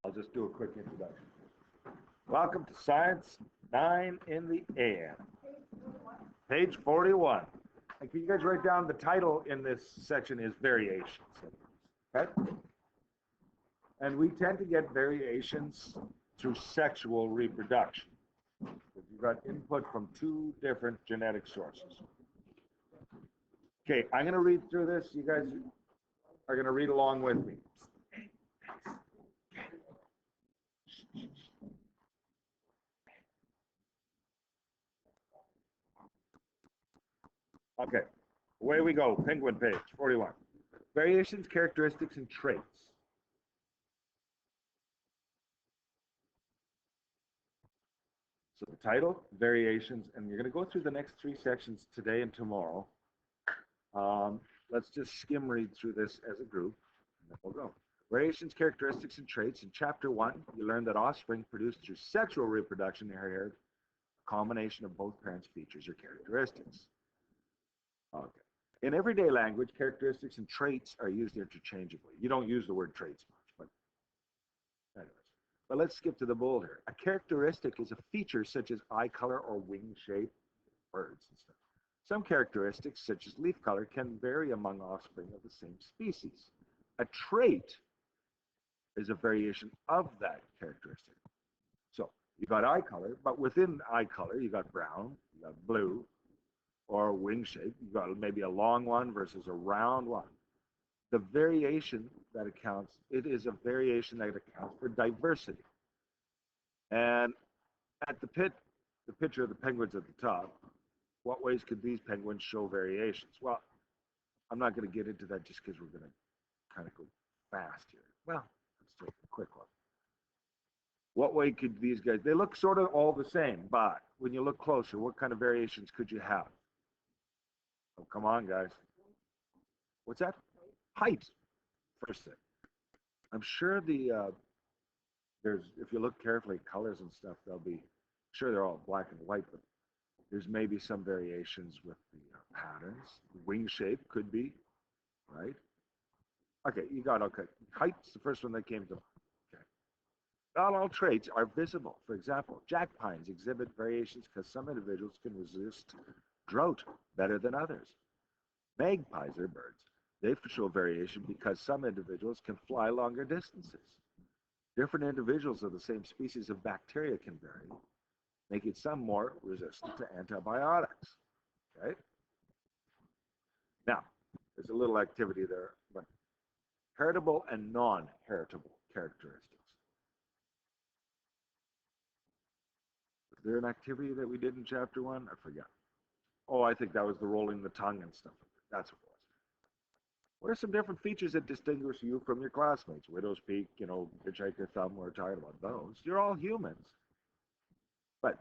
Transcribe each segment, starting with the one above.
I'll just do a quick introduction. Welcome to Science 9 in the AM. Page 41. And can you guys write down the title in this section is variations. Okay? And we tend to get variations through sexual reproduction. You've got input from two different genetic sources. Okay, I'm going to read through this. You guys are going to read along with me. Okay, away we go. Penguin page 41. Variations, characteristics, and traits. So the title, variations, and you're going to go through the next three sections today and tomorrow. Let's just skim read through this as a group, and then we'll go. Variations, characteristics, and traits. In chapter 1, you learn that offspring produced through sexual reproduction inherit a combination of both parents' features or characteristics. Okay. In everyday language, characteristics and traits are used interchangeably. You don't use the word traits much, but anyways. But let's skip to the bold here. A characteristic is a feature such as eye color or wing shape, birds and stuff. Some characteristics, such as leaf color, can vary among offspring of the same species. A trait is a variation of that characteristic. So you got eye color, but within eye color, you got brown, you got blue, or wing shape. You got maybe a long one versus a round one. The variation that accounts, it is a variation that accounts for diversity. And at the picture of the penguins at the top, what ways could these penguins show variations? Well, I'm not going to get into that just because we're going to kind of go fast here. Well, let's take a quick one. What way could these guys, they look sort of all the same, but when you look closer, what kind of variations could you have? Oh, come on, guys. What's that? Height, first thing. I'm sure there's, if you look carefully, colors and stuff, they'll be, sure they're all black and white, but there's maybe some variations with the patterns. Wing shape could be, right? Okay, you got, okay. Height's the first one that came to mind. Okay. Not all traits are visible. For example, jack pines exhibit variations because some individuals can resist drought better than others. Magpies are birds. They show variation because some individuals can fly longer distances. Different individuals of the same species of bacteria can vary, making some more resistant to antibiotics. Okay? Now, there's a little activity there, but heritable and non-heritable characteristics. Is there an activity that we did in chapter 1? I forgot. Oh, I think that was the rolling the tongue and stuff. That's what it was. What are some different features that distinguish you from your classmates? Widow's peak, you know, hitchhiker thumb, we're tired about those. You're all humans. But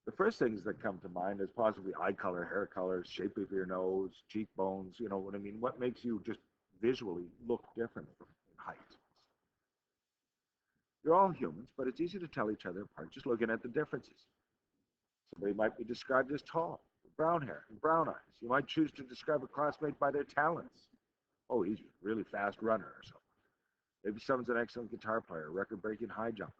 the first things that come to mind is possibly eye color, hair color, shape of your nose, cheekbones, you know what I mean? What makes you just visually look different from height? You're all humans, but it's easy to tell each other apart just looking at the differences. Somebody might be described as tall, with brown hair and brown eyes. You might choose to describe a classmate by their talents. Oh, he's a really fast runner or something. Maybe someone's an excellent guitar player, record-breaking high jumper.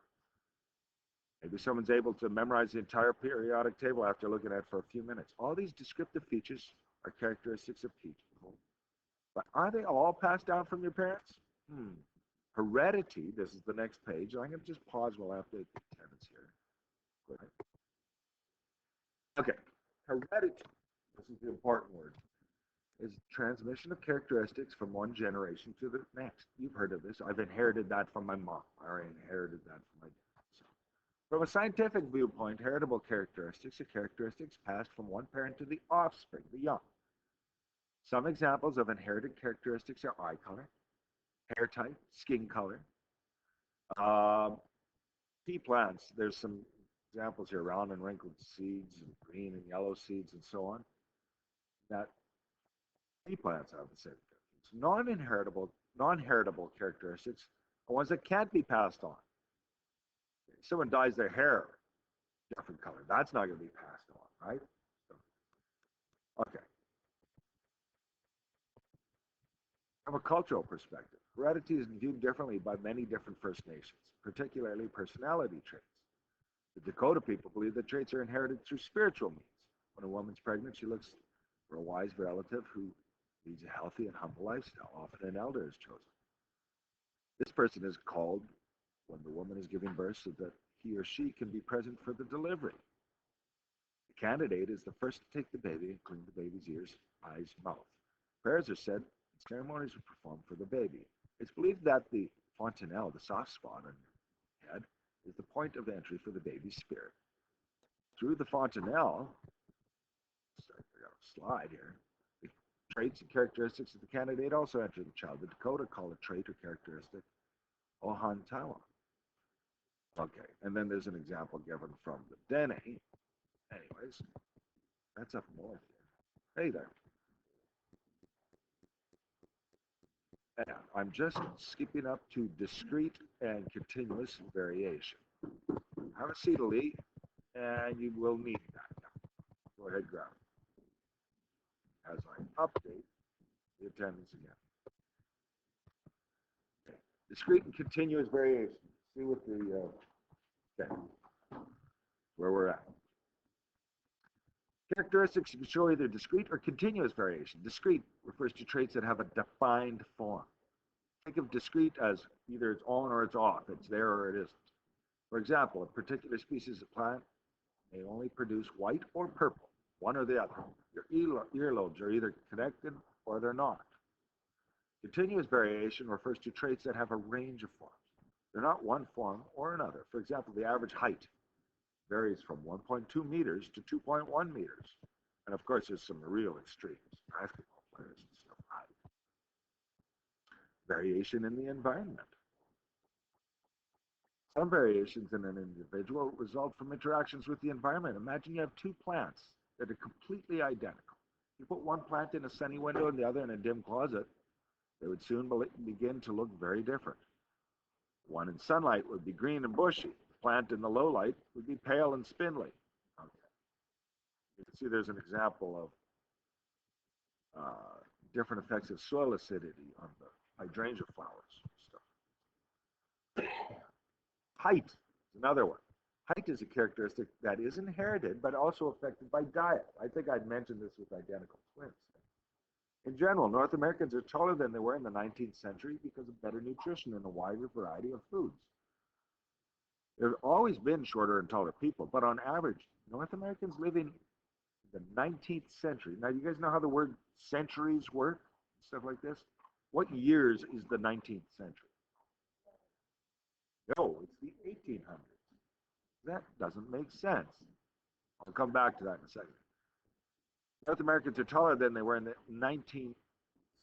Maybe someone's able to memorize the entire periodic table after looking at it for a few minutes. All these descriptive features are characteristics of people. But are they all passed down from your parents? Heredity, this is the next page. I'm going to just pause while I update the attendance here. Go ahead. Okay, heredity, this is the important word, is transmission of characteristics from one generation to the next. You've heard of this. I've inherited that from my mom. I inherited that from my dad. So, from a scientific viewpoint, heritable characteristics are characteristics passed from one parent to the offspring, the young. Some examples of inherited characteristics are eye color, hair type, skin color. Pea plants, there's some examples here, round and wrinkled seeds, and green and yellow seeds, and so on. That pea plants have the same characteristics. Non-heritable characteristics are ones that can't be passed on. If someone dyes their hair different color, that's not going to be passed on, right? So, okay. From a cultural perspective, Heredity is viewed differently by many different First Nations, particularly personality traits. The Dakota people believe that traits are inherited through spiritual means. When a woman's pregnant, she looks for a wise relative who leads a healthy and humble lifestyle. Often an elder is chosen. This person is called when the woman is giving birth so that he or she can be present for the delivery. The candidate is the first to take the baby and clean the baby's ears, eyes, mouth. Prayers are said and ceremonies are performed for the baby. It's believed that the fontanelle, the soft spot on your head, is the point of entry for the baby's spirit. Through the fontanelle, I got a slide here, the traits and characteristics of the candidate also enter the child. The Dakota call a trait or characteristic Ohantawa. Okay, and then there's an example given from the Dene. Anyways, that's up north here. Hey there. Yeah, I'm just skipping up to discrete and continuous variation. Have a seat, Lee, and you will need that now. Go ahead, grab it. As I update the attendance again. Okay. Discrete and continuous variation. See what the, okay, where we're at. Characteristics can show either discrete or continuous variation. Discrete refers to traits that have a defined form. Think of discrete as either it's on or it's off. It's there or it isn't. For example, a particular species of plant may only produce white or purple, one or the other. Your earlobes are either connected or they're not. Continuous variation refers to traits that have a range of forms. They're not one form or another. For example, the average height varies from 1.2 meters to 2.1 meters. And of course, there's some real extremes, basketball players and stuff like that. Variation in the environment. Some variations in an individual result from interactions with the environment. Imagine you have two plants that are completely identical. You put one plant in a sunny window and the other in a dim closet, they would soon begin to look very different. One in sunlight would be green and bushy. The plant in the low light would be pale and spindly. Okay. You can see there's an example of different effects of soil acidity on the hydrangea flowers and stuff. Height is another one. Height is a characteristic that is inherited but also affected by diet. I think I'd mentioned this with identical twins. In general, North Americans are taller than they were in the 19th century because of better nutrition and a wider variety of foods. There have always been shorter and taller people, but on average, North Americans living in the 19th century. Now, you guys know how the word centuries work? Stuff like this? What years is the 19th century? No, it's the 1800s. That doesn't make sense. I'll come back to that in a second. North Americans are taller than they were in the 19th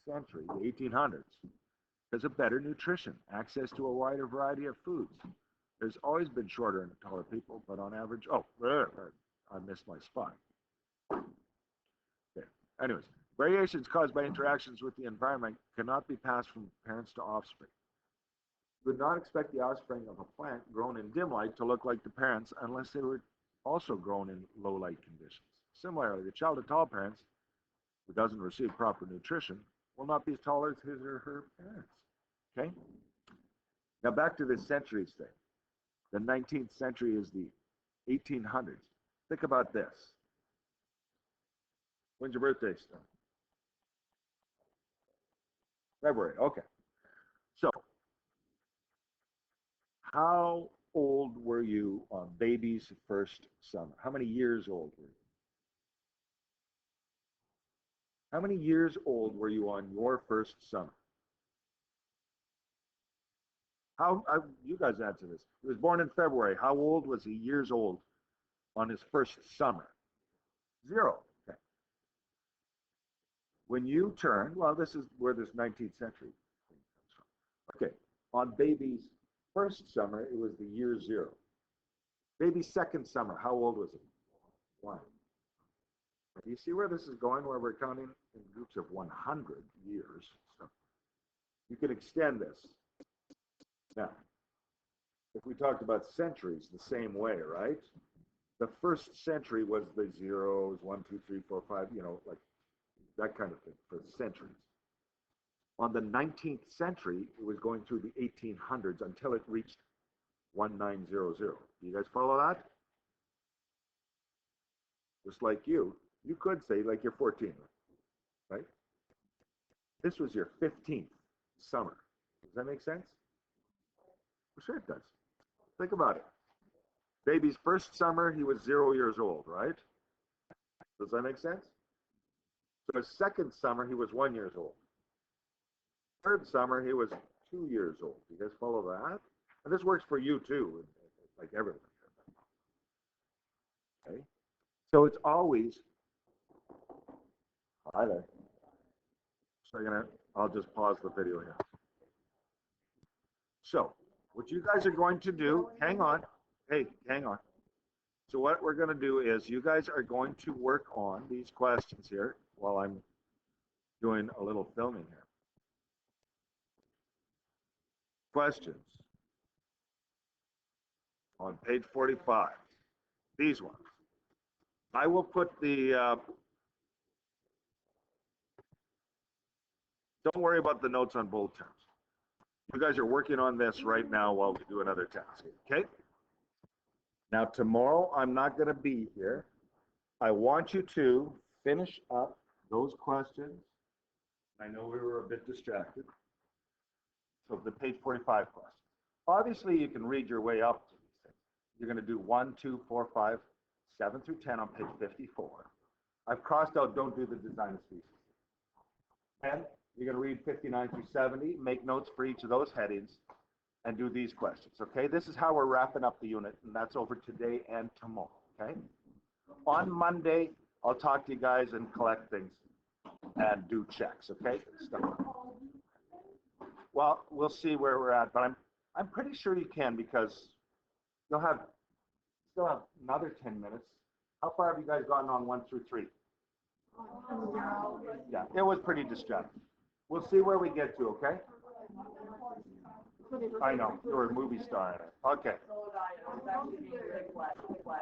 century, the 1800s, because of better nutrition, access to a wider variety of foods. There's always been shorter and taller people, but on average, I missed my spot. Okay. Anyways, variations caused by interactions with the environment cannot be passed from parents to offspring. You would not expect the offspring of a plant grown in dim light to look like the parents unless they were also grown in low light conditions. Similarly, the child of tall parents who doesn't receive proper nutrition will not be as tall as his or her parents. Okay? Now back to this centuries thing. The 19th century is the 1800s. Think about this. When's your birthday start? February. Okay. So, how old were you on baby's first summer? How many years old were you? How many years old were you on your first summer? You guys answer this. He was born in February. How old was he years old on his first summer? 0. Okay. When you turn, well, this is where this 19th century thing comes from. Okay. On baby's first summer, it was the year 0. Baby's second summer, how old was he? 1. Do you see where this is going, where we're counting in groups of 100 years? So you can extend this. Now, if we talked about centuries the same way, right? The first century was the zeros, 1, 2, 3, 4, 5, like that kind of thing for centuries. On the 19th century, it was going through the 1800s until it reached 1900. Do you guys follow that? Just like you could say like you're 14, right? This was your 15th summer. Does that make sense? For sure it does. Think about it. Baby's first summer, he was 0 years old, right? Does that make sense? So his second summer, he was 1 year old. Third summer, he was 2 years old. You guys follow that? And this works for you too, like everything. Okay? So it's always, hi there. So I'll just pause the video here. So what you guys are going to do, hang on. Hey, hang on. So what we're going to do is you guys are going to work on these questions here while I'm doing a little filming here. Questions on page 45. These ones. I will put the, don't worry about the notes on bullet terms. You guys are working on this right now while we do another task, okay? Now tomorrow I'm not going to be here. I want you to finish up those questions. I know we were a bit distracted. So the page 45 questions. Obviously, you can read your way up to these things. You're going to do 1, 2, 4, 5, 7 through 10 on page 54. I've crossed out don't do the design of species. Then you're going to read 59 through 70, make notes for each of those headings, and do these questions, okay? This is how we're wrapping up the unit, and that's over today and tomorrow, okay? On Monday, I'll talk to you guys and collect things and do checks, okay? Stuff. Well, we'll see where we're at, but I'm pretty sure you can because you'll still have another 10 minutes. How far have you guys gotten on 1 through 3? Yeah, it was pretty distracting. We'll see where we get to, okay? I know, you're a movie star. Okay.